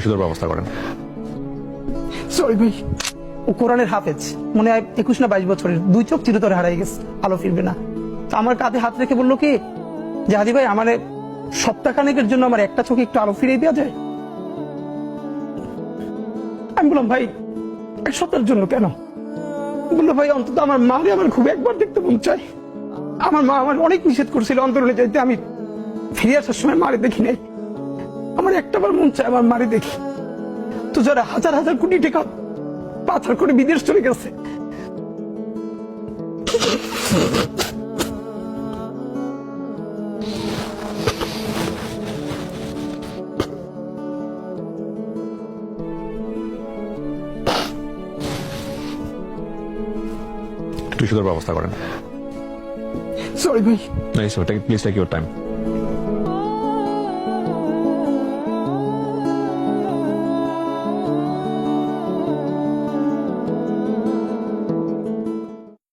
সুদের ব্যবস্থা করেন। সরি ভাই, ও কোরআনের হাফেজ, মনে হয় 21 না 22 বছরের, 2 চোখ চিরতরে হারাই গেছে, আলো ফিরবে না। তো আমার কাঁধে হাত রেখে বললো কি যে হাদি ভাই আমার সপ্তাহখানেকের জন্য আমার একটা চোখে একটু আলো ফিরিয়ে দেওয়া যায়। আমি বললাম ভাই 1 সপ্তাহের জন্য কেন? বললো ভাই অন্তত আমার মারে আমার খুব একবার দেখতে মন চাই। আমার মা আমার অনেক নিষেধ করছিল অন্তরণে যাইতে, আমি ফিরে আসার সময় মারে দেখি নাই। আমার একটাবার মন চায় আমার মারে দেখি। তো যারা হাজার হাজার কোটি টাকা পাচার করে বিদেশ চলে গেছে, সুদের ব্যবস্থা করেন। সরি ভাই। Please take your time.